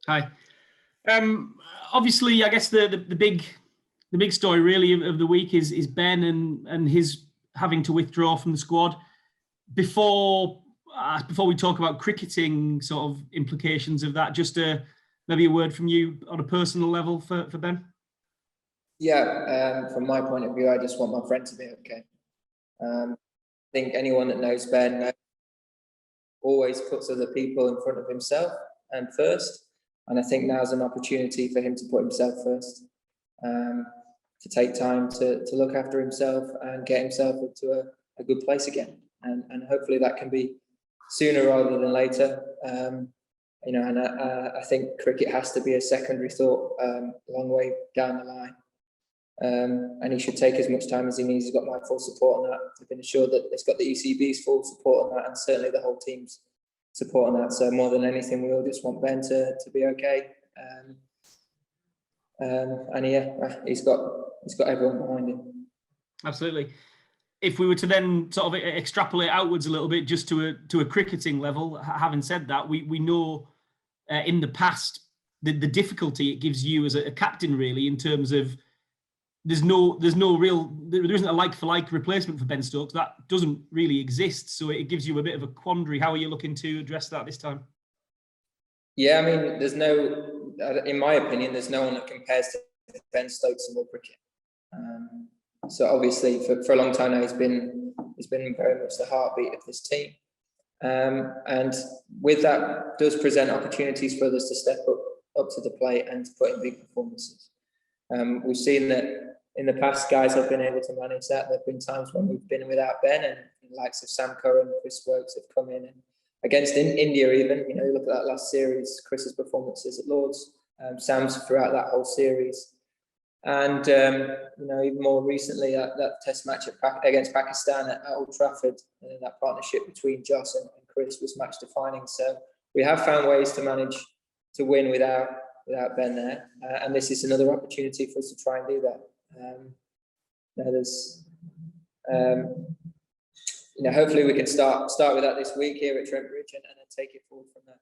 Hi. Obviously, I guess the big story really of the week is Ben and his having to withdraw from the squad. Before we talk about cricketing sort of implications of that, just maybe a word from you on a personal level for Ben. Yeah, from my point of view, I just want my friend to be okay. I think anyone that knows Ben always puts other people in front of himself and first. And I think now's an opportunity for him to put himself first, to take time to look after himself and get himself into a good place again. And hopefully that can be sooner rather than later. And I think cricket has to be a secondary thought a long way down the line. And he should take as much time as he needs. He's got my full support on that. I've been assured that it's got the ECB's full support on that, and certainly the whole team's support on that. So more than anything, we all just want Ben to be okay. And yeah, he's got everyone behind him. Absolutely. If we were to then sort of extrapolate outwards a little bit, just to a cricketing level, having said that, we know in the past the difficulty it gives you as a captain, really, in terms of there isn't a like for like replacement for Ben Stokes. That doesn't really exist, so it gives you a bit of a quandary. How are you looking to address that this time? Yeah, I mean, in my opinion, there's no one that compares to Ben Stokes in world cricket. So obviously, for a long time now, he's been very much the heartbeat of this team, and with that does present opportunities for others to step up to the plate and to put in big performances. We've seen that in the past, guys have been able to manage that. There have been times when we've been without Ben, and the likes of Sam Curran and Chris Woakes have come in. And against India, even, you look at that last series, Chris's performances at Lords, Sam's throughout that whole series. And, even more recently, that test match against Pakistan at Old Trafford, that partnership between Joss and Chris was match defining. So we have found ways to manage to win without Ben there, and this is another opportunity for us to try and do that. Hopefully we can start with that this week here at Trent Bridge and then take it forward from there.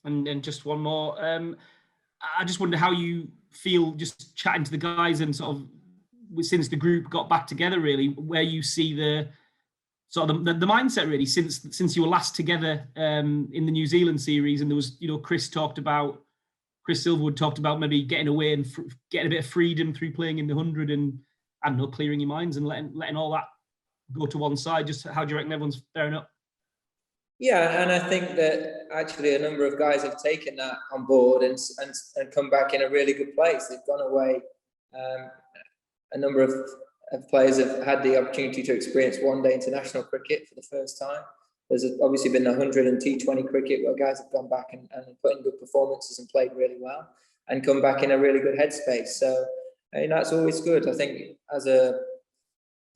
And just one more, I just wonder how you feel just chatting to the guys and sort of since the group got back together, really, where you see the sort of the mindset really since you were last together in the New Zealand series, and there was Chris Silverwood talked about maybe getting away and getting a bit of freedom through playing in the 100 and, I don't know, clearing your minds and letting all that go to one side. Just how do you reckon everyone's faring up? Yeah, and I think that actually a number of guys have taken that on board and come back in a really good place. They've gone away. A number of players have had the opportunity to experience one-day international cricket for the first time. There's obviously been 100 and T20 cricket where guys have gone back and put in good performances and played really well and come back in a really good headspace. So that's always good. I think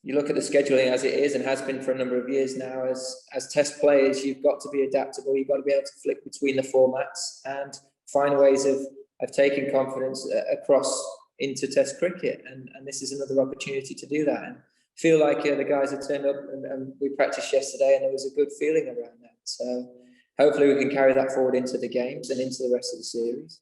you look at the scheduling as it is and has been for a number of years now, as test players, you've got to be adaptable. You've got to be able to flick between the formats and find ways of taking confidence across into test cricket. And this is another opportunity to do that. And feel like the guys have turned up and we practiced yesterday and there was a good feeling around that. So hopefully we can carry that forward into the games and into the rest of the series.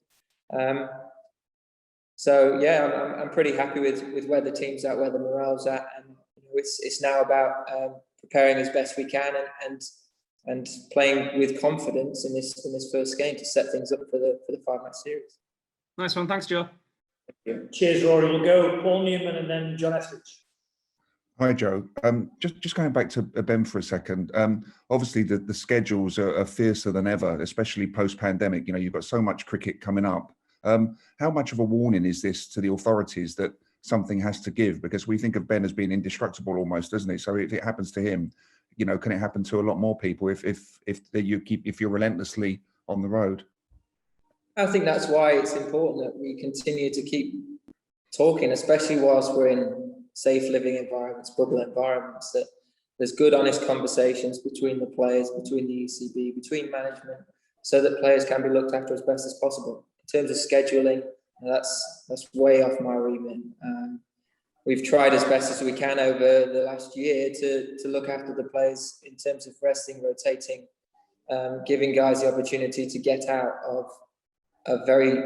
So yeah, I'm pretty happy with where the team's at, where the morale's at, and it's now about preparing as best we can and playing with confidence in this first game to set things up for the 5-match series. Nice one, thanks, Joe. Thank you. Cheers, Rory. We'll go Paul Newman and then John Etheridge. Hi, Joe. Just going back to Ben for a second. Obviously, the schedules are fiercer than ever, especially post-pandemic. You've got so much cricket coming up. How much of a warning is this to the authorities that something has to give? Because we think of Ben as being indestructible almost, doesn't he? So if it happens to him, can it happen to a lot more people if you're relentlessly on the road? I think that's why it's important that we continue to keep talking, especially whilst we're in safe living environments, bubble environments, that there's good, honest conversations between the players, between the ECB, between management, so that players can be looked after as best as possible. In terms of scheduling, that's way off my remit. We've tried as best as we can over the last year to look after the players in terms of resting, rotating, giving guys the opportunity to get out of very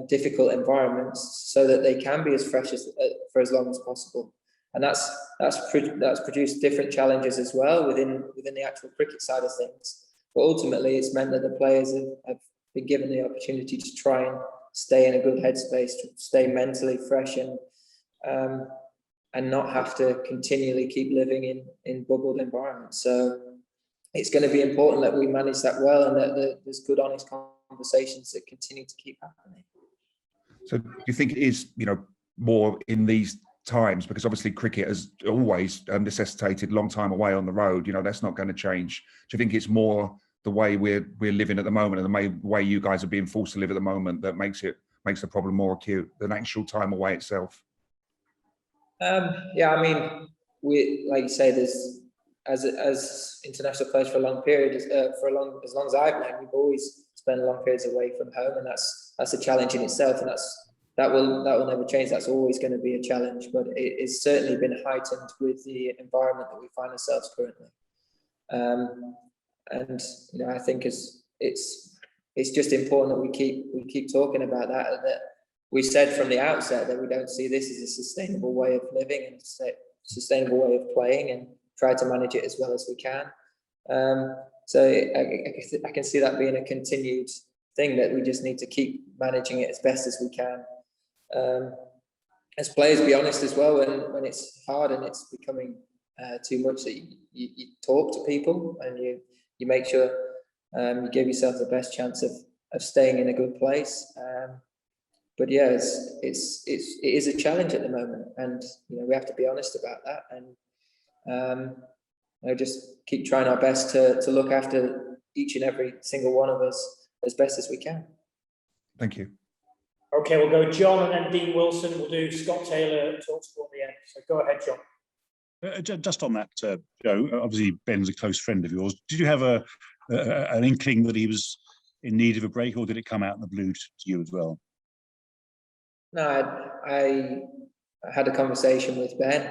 difficult environments, so that they can be as fresh as for as long as possible. And that's produced different challenges as well within the actual cricket side of things. But ultimately, it's meant that the players have been given the opportunity to try and stay in a good headspace, to stay mentally fresh, and not have to continually keep living in bubbled environments. So it's going to be important that we manage that well, and that there's good, honest conversations that continue to keep happening. So do you think it is, more in these times, because obviously cricket has always necessitated long time away on the road, that's not going to change. Do you think it's more the way we're living at the moment, and the way you guys are being forced to live at the moment, that makes the problem more acute than actual time away itself? Yeah, I mean, we, like you say, there's as international players for a long period, as long as I've known, we've always spent long periods away from home, and that's a challenge in itself, and that will never change. That's always going to be a challenge, but it's certainly been heightened with the environment that we find ourselves currently. And I think it's just important that we keep talking about that. We said from the outset that we don't see this as a sustainable way of living and a sustainable way of playing, and try to manage it as well as we can. So I can see that being a continued thing, that we just need to keep managing it as best as we can. As players, be honest as well, when it's hard and it's becoming too much, that you talk to people, and you make sure you give yourself the best chance of staying in a good place. But yeah, it is a challenge at the moment, and we have to be honest about that, and just keep trying our best to look after each and every single one of us as best as we can. Thank you. Okay, we'll go John and then Dean Wilson. We'll do Scott Taylor talk sport at the end. So go ahead, John. Just on that, Joe, obviously Ben's a close friend of yours. Did you have an inkling that he was in need of a break, or did it come out in the blue to you as well? No, I had a conversation with Ben,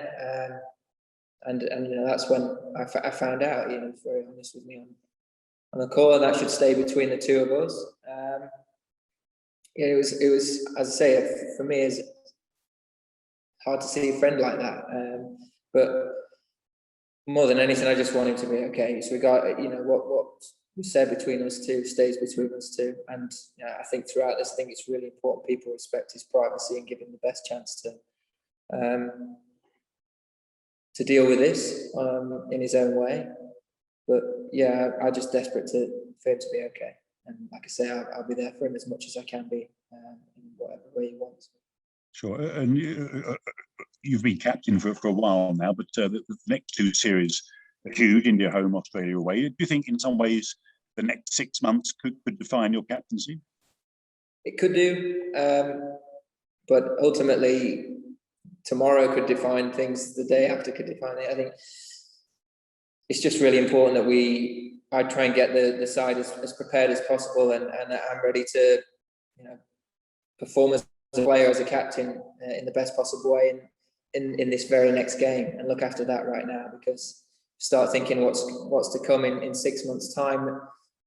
and that's when I found out. He was very honest with me on the call, and that should stay between the two of us. It was, as I say, for me, it's hard to see a friend like that. But more than anything, I just want him to be okay. So we got, what was said between us two stays between us two. And I think throughout this, I think it's really important people respect his privacy and give him the best chance to deal with this in his own way. But yeah, I'm just desperate for him to be okay. And like I say, I'll be there for him as much as I can be in whatever way he wants. Sure. And you've been captain for a while now, but the next two series are huge: India home, Australia away. Do you think in some ways the next 6 months could define your captaincy? It could do, but ultimately tomorrow could define things, the day after could define it. I think it's just really important that I try and get the side as prepared as possible, and I'm ready to perform as a player, as a captain, in the best possible way in this very next game, and look after that right now, because start thinking what's to come in 6 months' time,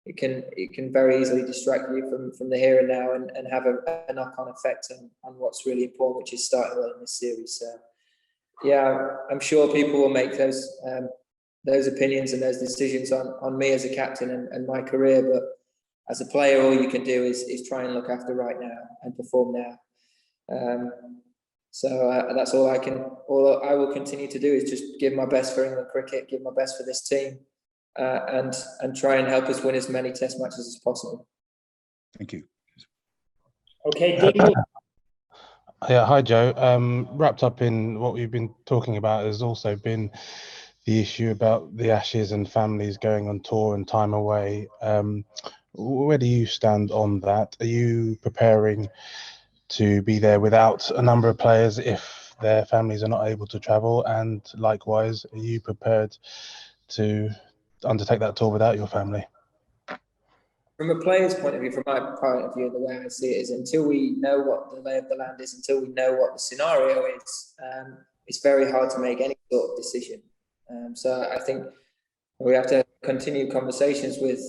it can very easily distract you from the here and now, and have a knock-on effect on what's really important, which is starting well in this series. So yeah, I'm sure people will make those opinions and those decisions on me as a captain and my career, but as a player, all you can do is try and look after right now and perform now. So that's all I will continue to do, is just give my best for England cricket, give my best for this team, and try and help us win as many test matches as possible. Thank you. Okay, Dean. Yeah, hi Joe. Wrapped up in what we've been talking about has also been the issue about the Ashes and families going on tour and time away. Where do you stand on that? Are you preparing to be there without a number of players if their families are not able to travel? And likewise, are you prepared to undertake that tour without your family? From a player's point of view, from my point of view, the way I see it is, until we know what the lay of the land is, until we know what the scenario is, it's very hard to make any sort of decision. So I think we have to continue conversations with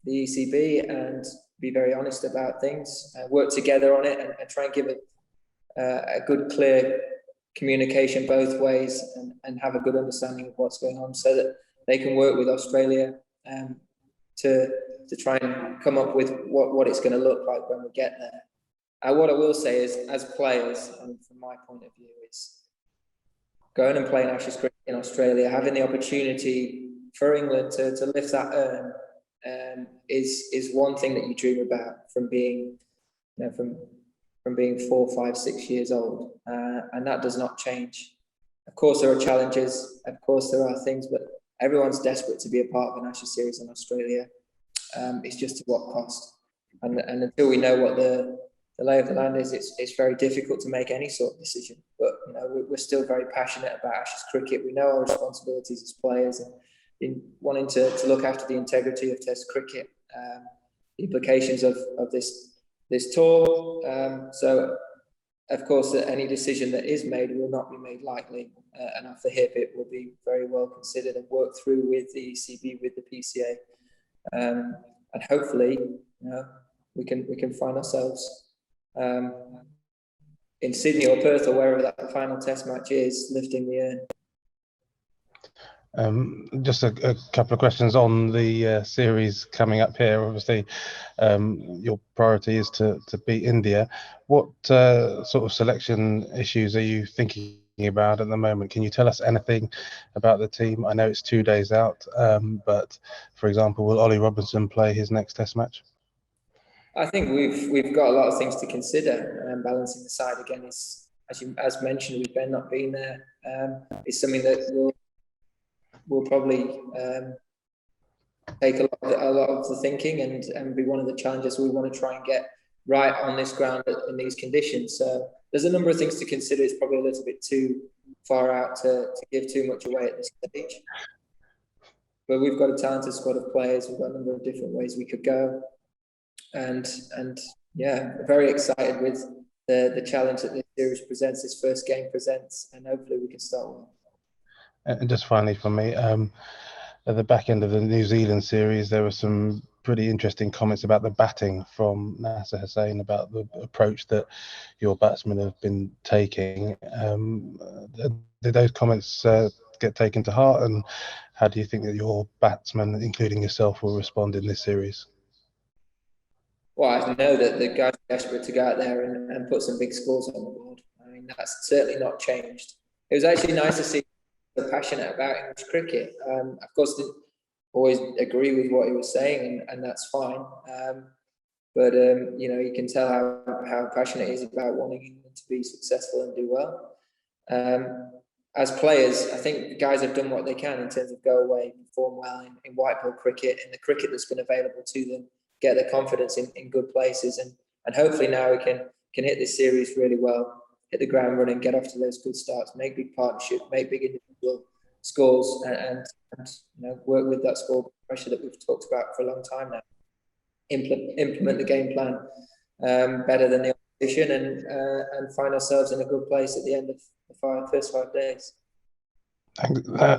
the ECB and be very honest about things, work together on it, and try and give a good, clear communication both ways, and have a good understanding of what's going on, so that they can work with Australia to try and come up with what it's going to look like when we get there. What I will say is, as players, and from my point of view, is going and playing Ashes cricket in Australia, having the opportunity for England to lift that urn, is one thing that you dream about from being, from being 4, 5, 6 years old, and that does not change. Of course, there are challenges. Of course, there are things, but everyone's desperate to be a part of an Ashes series in Australia. It's just at what cost? And until we know what the lay of the land is, it's very difficult to make any sort of decision. But we're still very passionate about Ashes cricket. We know our responsibilities as players, and in wanting to look after the integrity of Test cricket, the implications of this tour. So, of course, any decision that is made will not be made lightly, and off the hip, it will be very well considered and worked through with the ECB, with the PCA, and hopefully, we can find ourselves in Sydney or Perth or wherever that final Test match is, lifting the urn. Just a couple of questions on the series coming up here. Obviously, your priority is to beat India. What sort of selection issues are you thinking about at the moment? Can you tell us anything about the team? I know it's 2 days out, but for example, will Ollie Robinson play his next Test match? I think we've got a lot of things to consider, and balancing the side again is, as mentioned, with Ben not being there, is something that will probably take a lot of the thinking, and be one of the challenges we want to try and get right on this ground in these conditions. So there's a number of things to consider. It's probably a little bit too far out to give too much away at this stage. But we've got a talented squad of players. We've got a number of different ways we could go. And yeah, very excited with the challenge that this series presents, this first game presents, and hopefully we can start well. And just finally for me, at the back end of the New Zealand series, there were some pretty interesting comments about the batting from Nasser Hussain, about the approach that your batsmen have been taking. Did those comments get taken to heart, and how do you think that your batsmen, including yourself, will respond in this series? Well, I know that the guys are desperate to go out there and put some big scores on the board. I mean, that's certainly not changed. It was actually nice to see so passionate about English cricket. Of course, didn't always agree with what he was saying, and that's fine. But you can tell how passionate he is about wanting England to be successful and do well. As players, I think the guys have done what they can in terms of go away, perform well in white ball cricket, in the cricket that's been available to them, get their confidence in good places, and hopefully now we can hit this series really well, hit the ground running, get off to those good starts, make big partnerships, make big individual scores, and work with that score pressure that we've talked about for a long time now. Implement the game plan better than the opposition, and find ourselves in a good place at the end of the first 5 days.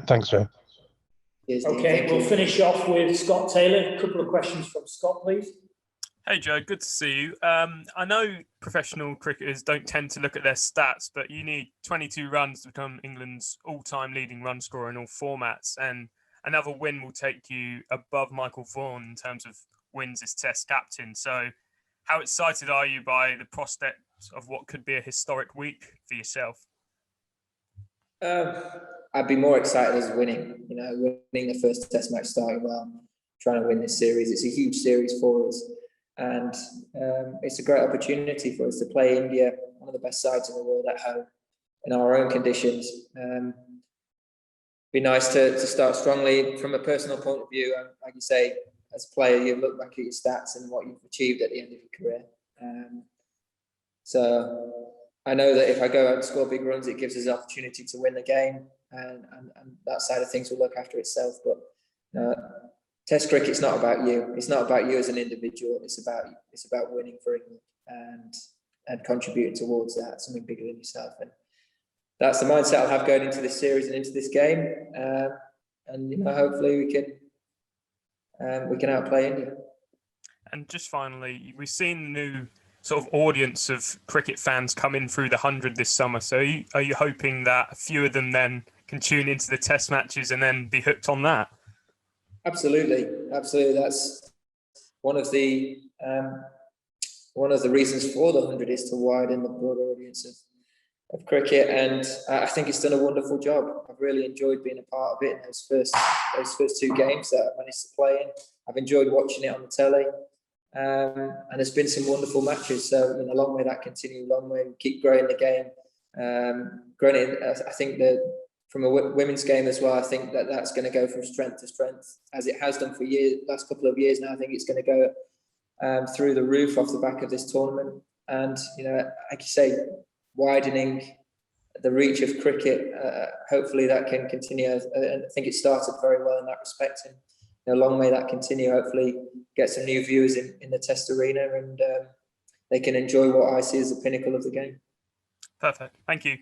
Thanks, Joe. Okay, we'll finish off with Scott Taylor. A couple of questions from Scott, please. Hey, Joe, good to see you. I know professional cricketers don't tend to look at their stats, but you need 22 runs to become England's all-time leading run scorer in all formats, and another win will take you above Michael Vaughan in terms of wins as Test captain. So how excited are you by the prospect of what could be a historic week for yourself? I'd be more excited as winning. Winning the first Test match, starting well, trying to win this series. It's a huge series for us, and it's a great opportunity for us to play India, one of the best sides in the world, at home in our own conditions. Be nice to start strongly. From a personal point of view, like you say, as a player, you look back at your stats and what you've achieved at the end of your career. So I know that if I go out and score big runs, it gives us the opportunity to win the game, and that side of things will look after itself. But Test cricket's not about you. It's not about you as an individual. It's about winning for England and contributing towards that, something bigger than yourself. And that's the mindset I'll have going into this series and into this game. And hopefully we can outplay India. And just finally, we've seen the new sort of audience of cricket fans come in through the 100 this summer. So are you hoping that a few of them then can tune into the test matches and then be hooked on that? Absolutely. That's one of the reasons for the 100 is to widen the broader audience of cricket, and I think it's done a wonderful job. I've really enjoyed being a part of it in those first 2 games that I managed to play in. I've enjoyed watching it on the telly, and there's been some wonderful matches. So long may that continue, long may we keep growing the game. I think that from a women's game as well, I think that that's going to go from strength to strength, as it has done for last couple of years now. I think it's going to go through the roof off the back of this tournament, and like you say, widening the reach of cricket. Hopefully that can continue. I think it started very well in that respect, and long may that continue. Hopefully get some new viewers in the test arena, and they can enjoy what I see as the pinnacle of the game. Perfect. Thank you.